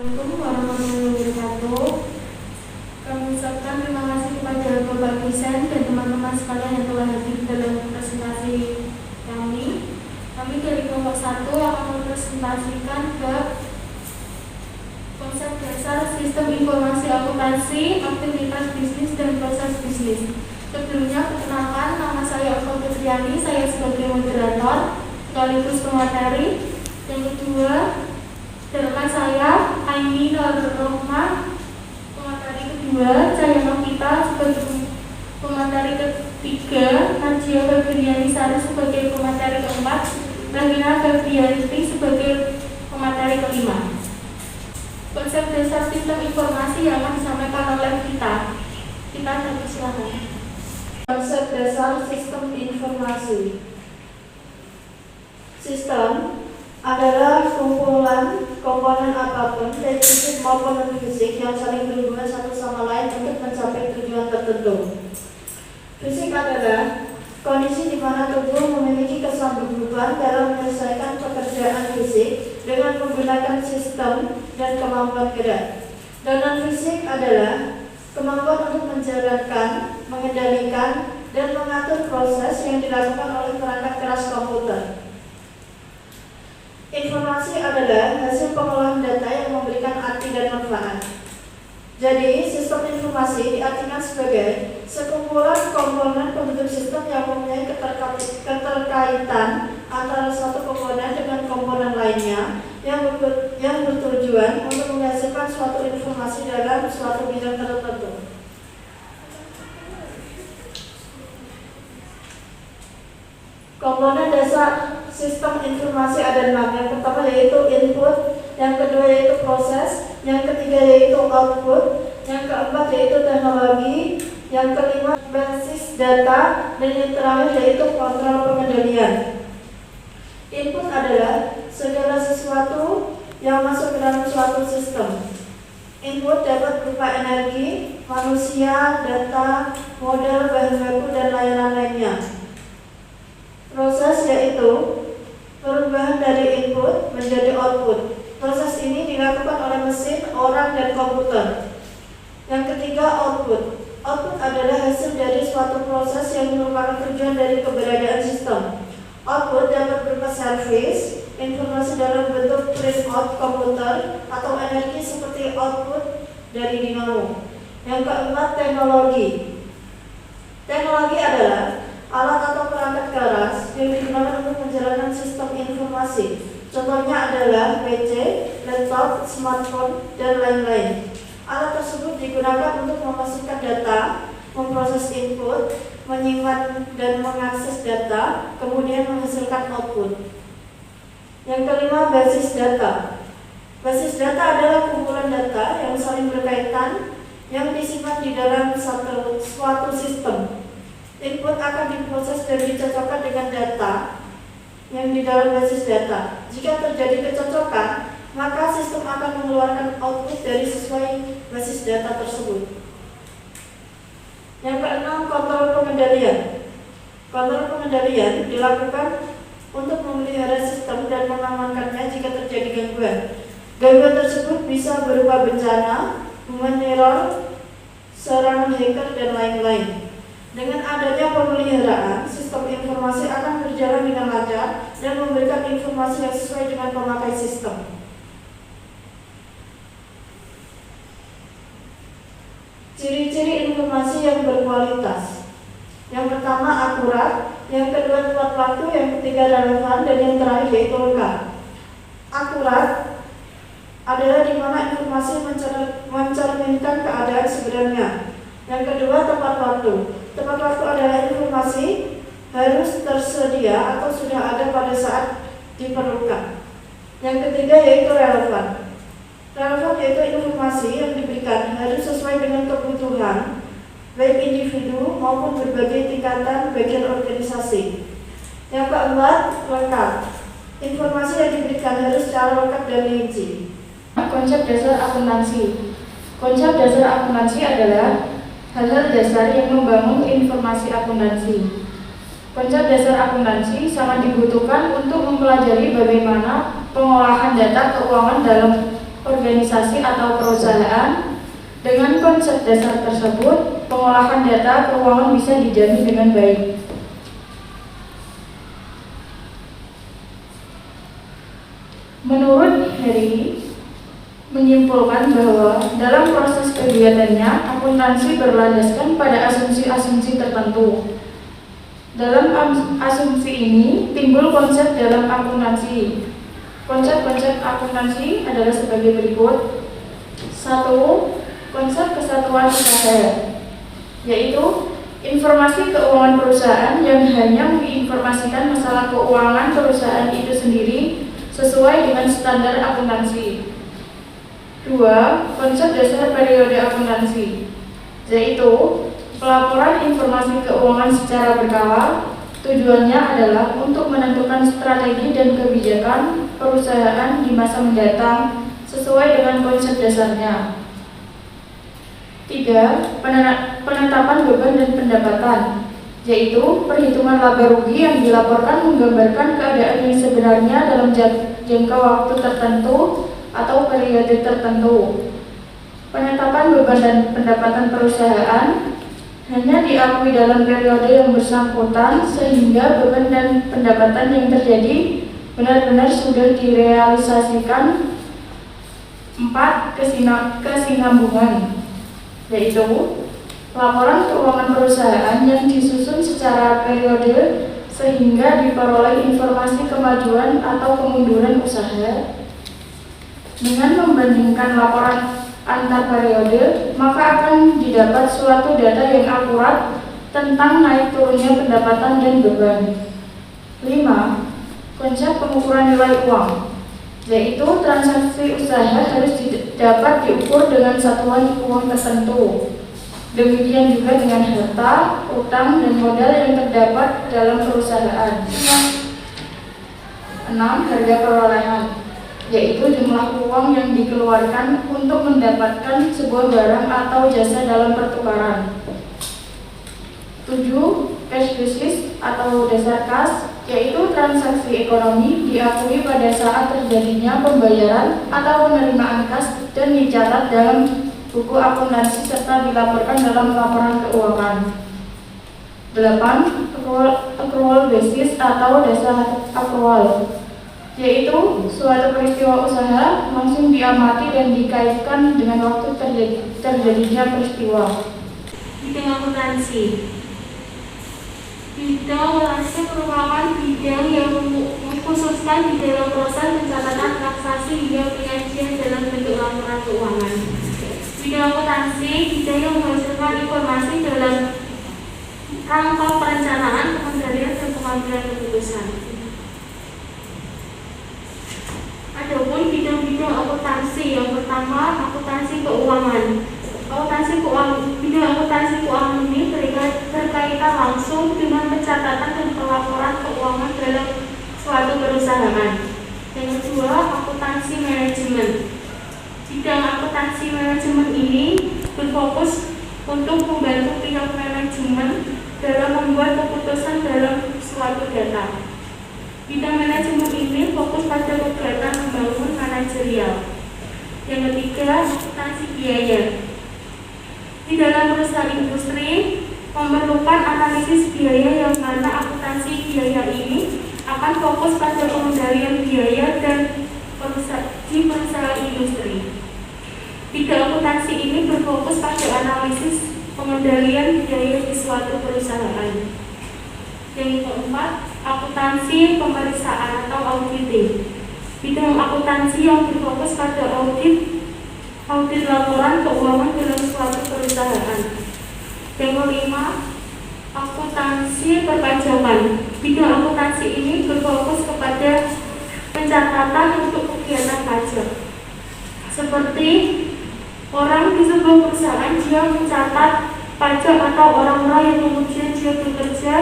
Assalamualaikum warahmatullahi wabarakatuh. Kami ucapkan terima kasih kepada Bapak Dosen dan teman-teman sekalian yang telah hadir dalam presentasi kami. Kami dari kelompok 1 akan mempresentasikan bab konsep dasar sistem informasi akuntansi, aktivitas bisnis dan proses bisnis. Sebelumnya perkenalkan, nama saya Eva Fitriani, saya sebagai moderator sekaligus pemateri. Yang kedua, rekan saya Aini Rohmah, pemateri kedua. Saya Novita sebagai pemateri ketiga. Najia Febriani Sari sebagai pemateri keempat. Rahina Febrianti sebagai pemateri kelima. Konsep dasar sistem informasi yang akan disampaikan oleh kita. Kita silakan. Konsep dasar sistem informasi. Sistem adalah kumpulan komponen apapun, baik fisik maupun non-fisik, yang saling berhubungan satu sama lain untuk mencapai tujuan tertentu. Fisik adalah kondisi di mana tubuh memiliki kesanggupan dalam menyelesaikan pekerjaan fisik dengan menggunakan sistem dan kemampuan gerak. Dan non-fisik adalah kemampuan untuk menjalankan, mengendalikan, dan mengatur proses yang dilakukan oleh perangkat keras komputer. Informasi adalah hasil pengolahan data yang memberikan arti dan manfaat. Jadi, sistem informasi diartikan sebagai sekumpulan komponen pembentuk sistem yang mempunyai keterkaitan antara suatu komponen dengan komponen lainnya yang bertujuan untuk menghasilkan suatu informasi dalam suatu bidang tertentu. Komponen dasar sistem informasi ada 6. Yang pertama yaitu input, yang kedua yaitu proses, yang ketiga yaitu output, yang keempat yaitu teknologi, yang kelima basis data, dan yang terakhir yaitu kontrol pengendalian. Input adalah segala sesuatu yang masuk ke dalam suatu sistem. Input dapat berupa energi, manusia, data, modal, bahan baku, dan layanan lainnya. Proses yaitu perubahan dari input menjadi output. Proses ini dilakukan oleh mesin, orang, dan komputer. Yang ketiga, output. Output adalah hasil dari suatu proses yang merupakan tujuan dari keberadaan sistem. Output dapat berupa service, informasi dalam bentuk printout komputer, atau energi seperti output dari dinamo. Yang keempat, teknologi. Teknologi adalah alat atau perangkat keras yang digunakan untuk menjalankan sistem informasi. Contohnya adalah PC, laptop, smartphone, dan lain-lain. Alat tersebut digunakan untuk memasukkan data, memproses input, menyimpan dan mengakses data, kemudian menghasilkan output. Yang kelima, basis data. Basis data adalah kumpulan data yang saling berkaitan yang disimpan di dalam suatu sistem. Input akan diproses dan dicocokkan dengan data yang di dalam basis data. Jika terjadi kecocokan, maka sistem akan mengeluarkan output dari sesuai basis data tersebut. Yang keenam, kontrol pengendalian. Kontrol pengendalian dilakukan untuk memelihara sistem dan mengamankannya jika terjadi gangguan. Gangguan tersebut bisa berupa bencana, human error, serangan hacker, dan lain-lain. Dengan adanya pemeliharaan, sistem informasi akan berjalan dengan lancar dan memberikan informasi yang sesuai dengan pemakai sistem. Ciri-ciri informasi yang berkualitas. Yang pertama, akurat, yang kedua tepat waktu, yang ketiga relevan, dan yang terakhir yaitu lengkap. Akurat adalah di mana informasi mencerminkan keadaan sebenarnya. Yang kedua, tepat waktu. Tepat waktu adalah informasi harus tersedia atau sudah ada pada saat diperlukan. Yang ketiga yaitu relevan. Relevan yaitu informasi yang diberikan harus sesuai dengan kebutuhan baik individu maupun berbagai tingkatan bagian organisasi. Yang keempat, lengkap. Informasi yang diberikan harus secara lengkap dan rinci. Konsep dasar akuntansi. Konsep dasar akuntansi adalah hal-hal dasar yang membangun informasi akuntansi. Konsep dasar akuntansi sangat dibutuhkan untuk mempelajari bagaimana pengolahan data keuangan dalam organisasi atau perusahaan. Dengan konsep dasar tersebut, pengolahan data keuangan bisa dijamin dengan baik. Menurut Harry, menyimpulkan bahwa dalam proses kegiatannya, akuntansi berlandaskan pada asumsi-asumsi tertentu. Dalam asumsi ini timbul konsep dalam akuntansi. Konsep-konsep akuntansi adalah sebagai berikut. 1. Konsep kesatuan usaha, yaitu informasi keuangan perusahaan yang hanya menginformasikan masalah keuangan perusahaan itu sendiri sesuai dengan standar akuntansi. 2. Konsep dasar periode akuntansi, yaitu pelaporan informasi keuangan secara berkala. Tujuannya adalah untuk menentukan strategi dan kebijakan perusahaan di masa mendatang sesuai dengan konsep dasarnya. 3. Penetapan beban dan pendapatan, yaitu perhitungan laba rugi yang dilaporkan menggambarkan keadaan yang sebenarnya dalam jangka waktu tertentu atau periode tertentu. Penetapan beban dan pendapatan perusahaan hanya diakui dalam periode yang bersangkutan sehingga beban dan pendapatan yang terjadi benar-benar sudah direalisasikan. 4. Kesinambungan, yaitu laporan keuangan perusahaan yang disusun secara periode sehingga diperoleh informasi kemajuan atau kemunduran usaha. Dengan membandingkan laporan antar periode, maka akan didapat suatu data yang akurat tentang naik turunnya pendapatan dan beban. 5. Konsep pengukuran nilai uang, yaitu transaksi usaha harus dapat diukur dengan satuan uang tertentu. Demikian juga dengan harta, utang, dan modal yang terdapat dalam perusahaan. 6. Harga perolehan, yaitu jumlah uang yang dikeluarkan untuk mendapatkan sebuah barang atau jasa dalam pertukaran. 7. Cash basis atau dasar kas, yaitu transaksi ekonomi diakui pada saat terjadinya pembayaran atau penerimaan kas dan dicatat dalam buku akuntansi serta dilaporkan dalam laporan keuangan. 8. Accrual basis atau dasar accrual, yaitu suatu peristiwa usaha langsung diamati dan dikaitkan dengan waktu terjadinya peristiwa. Bidang akuntansi. Bidang akuntansi merupakan bidang yang mengkhususkan di dalam proses pencatatan transaksi hingga penyajian dalam bentuk laporan keuangan. Bidang akuntansi bidang yang menghasilkan informasi dalam rangka perencanaan, pengendalian, dan pengambilan keputusan. Adapun bidang-bidang akuntansi, yang pertama akuntansi keuangan. Bidang akuntansi keuangan ini berkaitan langsung dengan pencatatan dan pelaporan keuangan dalam suatu perusahaan. Yang kedua, akuntansi manajemen. Bidang akuntansi manajemen ini berfokus untuk membantu pihak manajemen dalam membuat keputusan dalam suatu data. Bidang manajemen ini fokus pada kegiatan membangun manajerial. Yang ketiga, akuntansi biaya. Di dalam perusahaan industri memerlukan analisis biaya, yang mana akuntansi biaya ini akan fokus pada pengendalian biaya dan di perusahaan industri. Bidang akuntansi ini berfokus pada analisis pengendalian biaya di suatu perusahaan. Yang keempat, akuntansi pemeriksaan atau auditing. Bidang akuntansi yang berfokus pada audit laporan keuangan dalam suatu perusahaan. Yang kelima, akuntansi perpajakan. Bidang akuntansi ini berfokus kepada pencatatan untuk kegiatan pajak. Seperti orang di sebuah perusahaan, dia mencatat pajak, atau orang-orang yang kemudian dia bekerja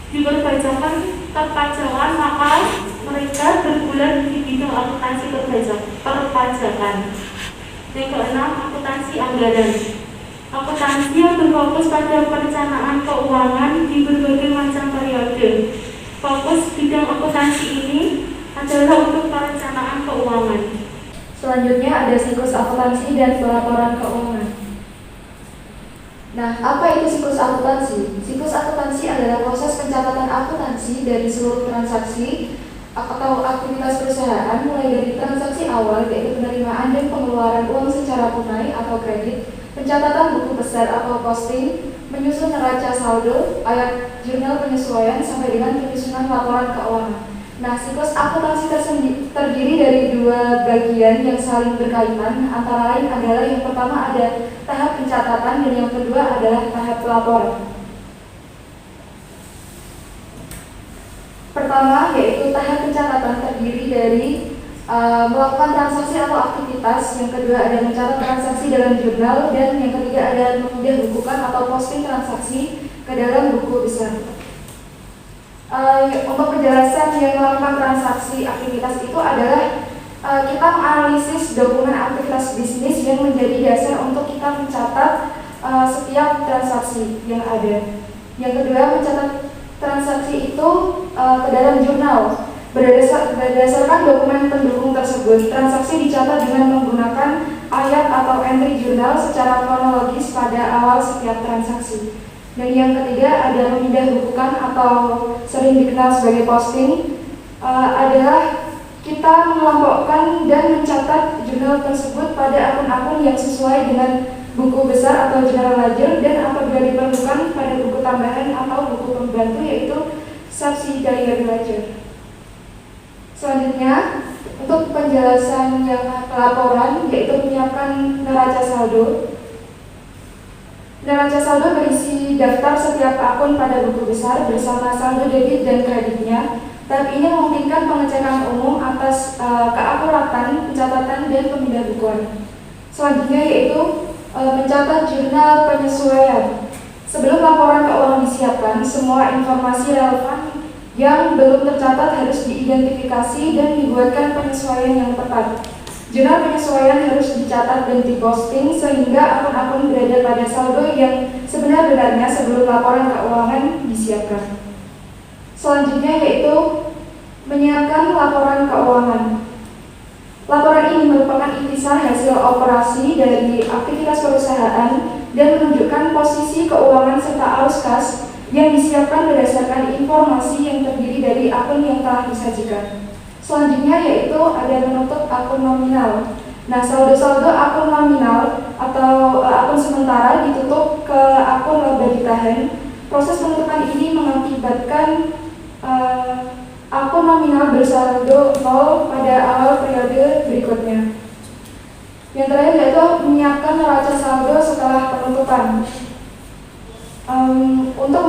diperpajakan perpajakan, maka mereka bergulir di bidang akuntansi perpajakan. Yang keenam, akuntansi anggaran. Akuntansi yang berfokus pada perencanaan keuangan di berbagai macam periode. Fokus bidang akuntansi ini adalah untuk perencanaan keuangan. Selanjutnya ada siklus akuntansi dan pelaporan keuangan. Nah, apa itu siklus akuntansi? Siklus akuntansi adalah proses pencatatan akuntansi dari seluruh transaksi atau aktivitas perusahaan, mulai dari transaksi awal yaitu penerimaan dan pengeluaran uang secara tunai atau kredit, pencatatan buku besar atau posting, menyusun neraca saldo, ayat jurnal penyesuaian, sampai dengan penyusunan laporan keuangan. Nah, siklus akuntansi terdiri dari dua bagian yang saling berkaitan, antara lain adalah yang pertama ada tahap pencatatan dan yang kedua adalah tahap pelaporan. Pertama yaitu tahap pencatatan terdiri dari melakukan transaksi atau aktivitas, yang kedua ada mencatat transaksi dalam jurnal, dan yang ketiga ada mengunggah bukukan atau posting transaksi ke dalam buku besar. Untuk penjelasan yang melakukan transaksi aktivitas itu adalah kita menganalisis dokumen aktivitas bisnis yang menjadi dasar untuk kita mencatat setiap transaksi yang ada. Yang kedua, mencatat transaksi itu ke dalam jurnal. Berdasarkan dokumen pendukung tersebut, transaksi dicatat dengan menggunakan ayat atau entry jurnal secara kronologis pada awal setiap transaksi. Dan yang ketiga ada memindah bukukan atau sering dikenal sebagai posting, adalah kita mengelompokkan dan mencatat jurnal tersebut pada akun-akun yang sesuai dengan buku besar atau general ledger, dan apabila diperlukan pada buku tambahan atau buku pembantu yaitu subsidiary ledger. Selanjutnya untuk penjelasan yang pelaporan yaitu menyiapkan neraca saldo. Neraca saldo berisi daftar setiap akun pada buku besar bersama saldo debit dan kreditnya. Tahap ini memungkinkan pengecekan umum atas keakuratan, pencatatan, dan pemindah bukuan. Selanjutnya yaitu mencatat jurnal penyesuaian. Sebelum laporan keuangan disiapkan, semua informasi relevan yang belum tercatat harus diidentifikasi dan dibuatkan penyesuaian yang tepat. Jurnal penyesuaian harus dicatat dan diposting sehingga akun-akun berada pada saldo yang sebenar-benarnya sebelum laporan keuangan disiapkan. Selanjutnya yaitu menyiapkan laporan keuangan. Laporan ini merupakan intisar hasil operasi dari aktivitas perusahaan dan menunjukkan posisi keuangan serta arus kas yang disiapkan berdasarkan informasi yang terdiri dari akun yang telah disajikan. Selanjutnya yaitu ada menutup akun nominal. Nah, saldo-saldo akun nominal atau akun sementara ditutup ke akun laba ditahan. Proses penutupan ini mengakibatkan akun nominal bersaldo 0 pada awal periode berikutnya. Yang terakhir yaitu menyiapkan neraca saldo setelah penutupan. Untuk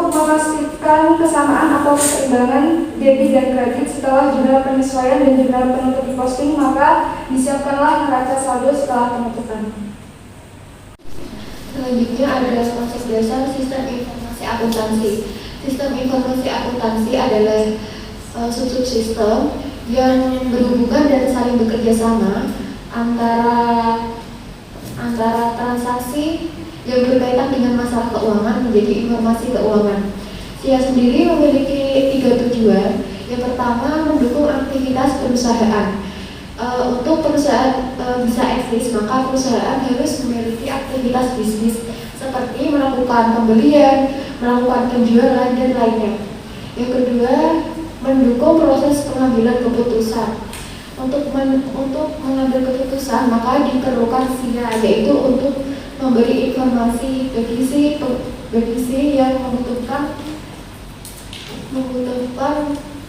memastikan kesamaan atau keseimbangan debit dan kredit setelah jurnal penyesuaian dan jurnal penutup diposting, maka disiapkanlah neraca saldo setelah penutupan. Selanjutnya adalah konsep dasar sistem informasi akuntansi. Sistem informasi akuntansi adalah subsistem yang berhubungan dan saling bekerja sama antara transaksi yang berkaitan dengan masalah keuangan menjadi informasi keuangan. SIA sendiri memiliki 3 tujuan. Yang pertama, mendukung aktivitas perusahaan. Untuk perusahaan bisa eksis, maka perusahaan harus memiliki aktivitas bisnis seperti melakukan pembelian, melakukan penjualan, dan lainnya. Yang kedua, mendukung proses pengambilan keputusan. Untuk mengambil keputusan, maka diperlukan SIA, yaitu untuk memberi informasi bagi si yang membutuhkan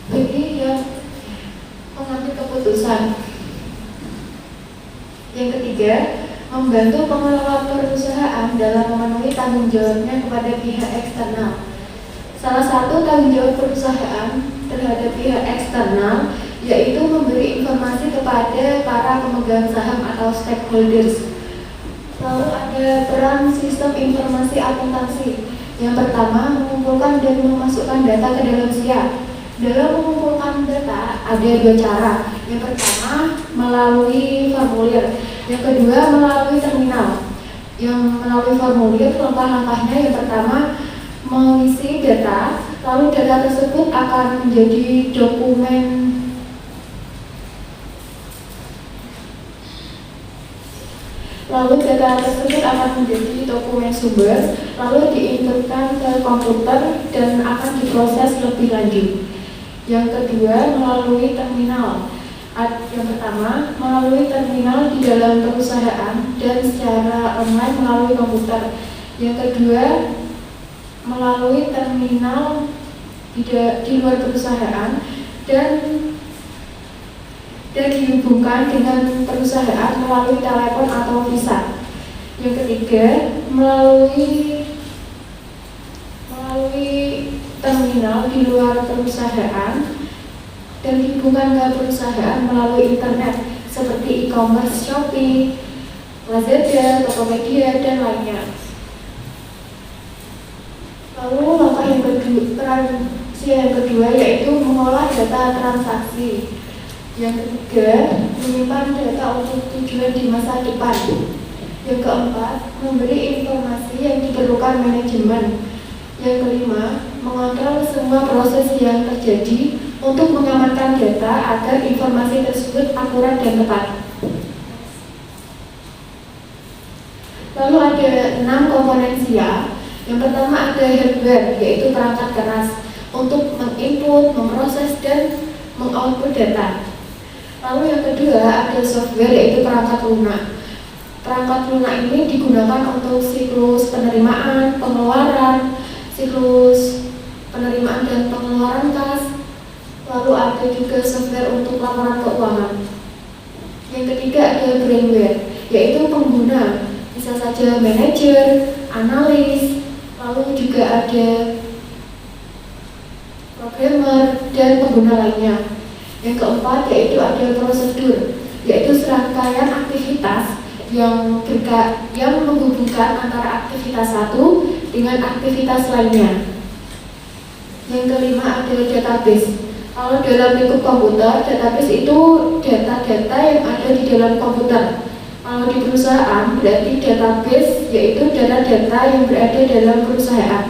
bagi yang mengambil keputusan. Yang ketiga, membantu pengelola perusahaan dalam memenuhi tanggung jawabnya kepada pihak eksternal. Salah satu tanggung jawab perusahaan terhadap pihak eksternal yaitu memberi informasi kepada para pemegang saham atau stakeholders. Lalu ada peran sistem informasi akuntansi. Yang pertama, mengumpulkan dan memasukkan data ke dalam SIA. Dalam mengumpulkan data ada 2 cara. Yang pertama melalui formulir, yang kedua melalui terminal. Yang melalui formulir, langkah-langkahnya yang pertama mengisi data, lalu data tersebut akan menjadi dokumen Lalu data tersebut akan menjadi dokumen sumber, lalu diinputkan ke komputer dan akan diproses lebih lanjut. Yang kedua, melalui terminal. Yang pertama, melalui terminal di dalam perusahaan dan secara online melalui komputer. Yang kedua, melalui terminal di luar perusahaan dan dihubungkan dengan perusahaan melalui telepon atau visa. Yang ketiga, melalui terminal di luar perusahaan dan dihubungkan ke perusahaan melalui internet seperti e-commerce, Shopee, Lazada, Tokopedia, dan lainnya. Lalu langkah yang kedua yaitu mengolah data transaksi. Yang ketiga, menyimpan data untuk tujuan di masa depan. Yang keempat, memberi informasi yang diperlukan manajemen. Yang kelima, mengontrol semua proses yang terjadi untuk mengamankan data agar informasi tersebut akurat dan tepat. Lalu ada 6 komponen SIA. Yang pertama ada hardware, yaitu perangkat keras untuk menginput, memproses, dan mengoutput data. Lalu yang kedua ada software, yaitu perangkat lunak. Perangkat lunak ini digunakan untuk siklus penerimaan, pengeluaran, siklus penerimaan dan pengeluaran kas. Lalu ada juga software untuk laporan keuangan. Yang ketiga ada brainware, yaitu pengguna, bisa saja manajer, analis, lalu juga ada programmer dan pengguna lainnya. Yang keempat yaitu ada prosedur, yaitu serangkaian aktivitas yang menghubungkan antara aktivitas satu dengan aktivitas lainnya. Yang kelima ada database. Kalau dalam lingkup komputer, database itu data-data yang ada di dalam komputer. Kalau di perusahaan berarti database yaitu data-data yang berada dalam perusahaan.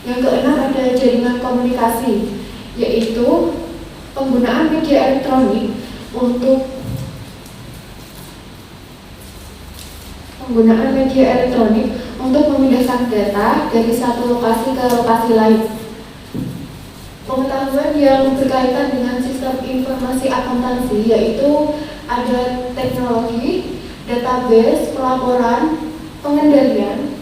Yang keenam ada jaringan komunikasi, yaitu penggunaan media elektronik untuk memindahkan data dari satu lokasi ke lokasi lain. Pengetahuan yang berkaitan dengan sistem informasi akuntansi yaitu ada teknologi, database, pelaporan, pengendalian,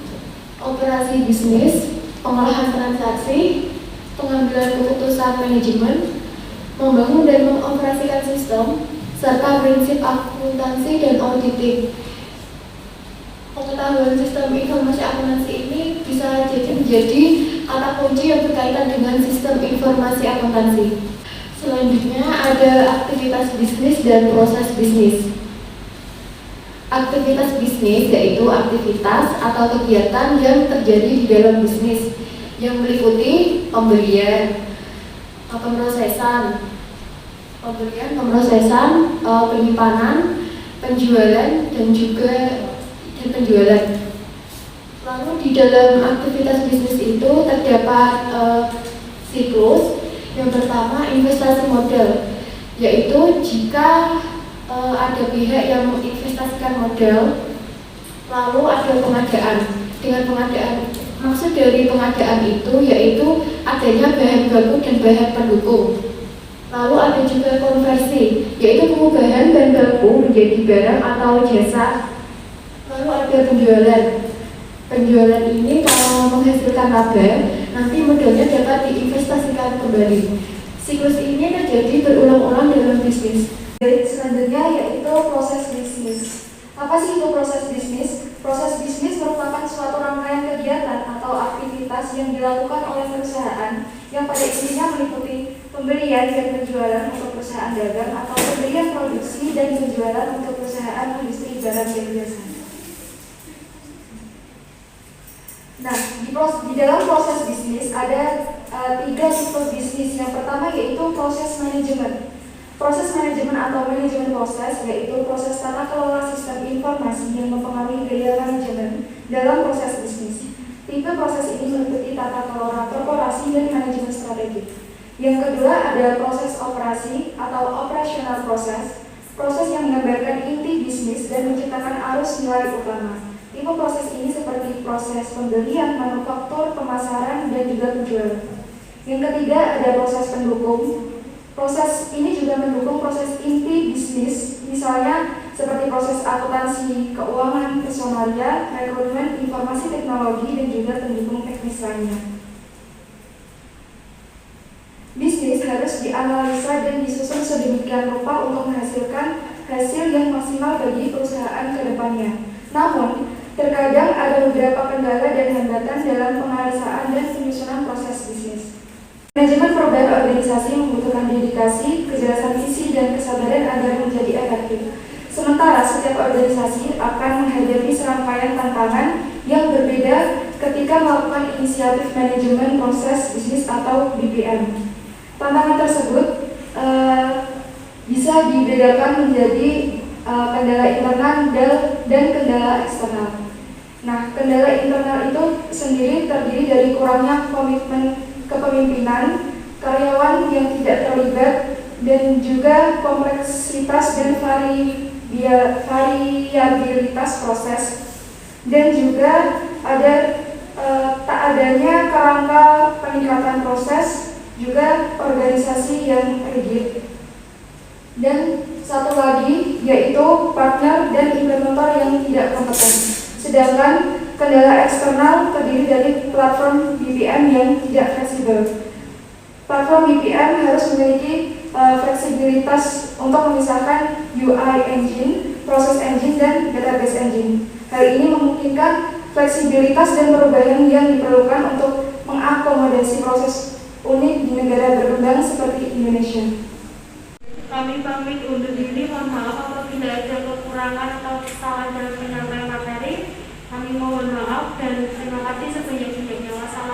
operasi bisnis, pengolahan transaksi, pengambilan keputusan manajemen, membangun dan mengoperasikan sistem, serta prinsip akuntansi dan auditing. Pengetahuan sistem informasi akuntansi ini bisa menjadi kata kunci yang berkaitan dengan sistem informasi akuntansi. Selanjutnya ada aktivitas bisnis dan proses bisnis. Aktivitas bisnis yaitu aktivitas atau kegiatan yang terjadi di dalam bisnis yang meliputi pembelian, pemrosesan, penyimpanan, penjualan, dan juga penjualan. Lalu di dalam aktivitas bisnis itu terdapat siklus. Yang pertama investasi modal, yaitu jika ada pihak yang menginvestasikan modal, lalu ada pengadaan. Dengan pengadaan, maksud dari pengadaan itu yaitu adanya bahan baku dan bahan pendukung. Lalu ada juga konversi, yaitu pengubahan bahan baku menjadi barang atau jasa. Lalu ada penjualan. Penjualan ini kalau menghasilkan laba, nanti modalnya dapat diinvestasikan kembali. Siklus ini terjadi berulang-ulang dalam bisnis. Selanjutnya yaitu proses bisnis. Apa sih itu proses bisnis? Proses bisnis merupakan suatu rangkaian kegiatan atau aktivitas yang dilakukan oleh perusahaan yang pada intinya meliputi pembelian dan penjualan untuk perusahaan dagang atau pembelian produksi dan penjualan untuk perusahaan industri barang dan jasa. Nah, di dalam proses bisnis ada 3 tipe bisnis. Yang pertama yaitu proses manajemen. Proses manajemen atau manajemen proses yaitu proses tata kelola sistem informasi yang mempengaruhi gaya manajemen dalam proses bisnis. Tipe proses ini meliputi tata kelola korporasi dan manajemen strategi. Yang kedua ada proses operasi atau operational proses. Proses yang menggambarkan inti bisnis dan menciptakan arus arus nilai utama. Tipe proses ini seperti proses pembelian, manufaktur, pemasaran, dan juga penjualan. Yang ketiga ada proses pendukung. Proses ini juga mendukung proses inti bisnis, misalnya seperti proses akuntansi, keuangan, personalia, rekrutmen, informasi teknologi, dan juga pendukung teknis lainnya. Bisnis harus dianalisa dan disusun sedemikian rupa untuk menghasilkan hasil yang maksimal bagi perusahaan ke depannya. Namun, terkadang ada beberapa kendala dan hambatan dalam penganalisaan dan penyusunan proses bisnis. Manajemen perubahan organisasi membutuhkan dedikasi, kejelasan visi, dan kesabaran agar menjadi efektif. Sementara setiap organisasi akan menghadapi serangkaian tantangan yang berbeda ketika melakukan inisiatif manajemen proses bisnis atau BPM. Tantangan tersebut bisa dibedakan menjadi kendala internal dan kendala eksternal. Nah, kendala internal itu sendiri terdiri dari kurangnya komitmen kepemimpinan, karyawan yang tidak terlibat, dan juga kompleksitas dan variabilitas proses, dan juga ada tak adanya kerangka peningkatan proses, juga organisasi yang rigid. Dan satu lagi yaitu partner dan implementer yang tidak kompeten. Sedangkan kendala eksternal terdiri dari platform BPM yang tidak fleksibel. Platform BPM harus memiliki fleksibilitas untuk memisahkan UI engine, proses engine, dan database engine. Hal ini memungkinkan fleksibilitas dan perubahan yang diperlukan untuk mengakomodasi proses unik di negara berkembang seperti Indonesia. Kami pamit undur diri, mohon maaf apabila ada kekurangan atau kesalahan dalam penyampaian materi. Kami mohon maaf dan terima kasih sebanyak-banyaknya. Wassalamualaikum.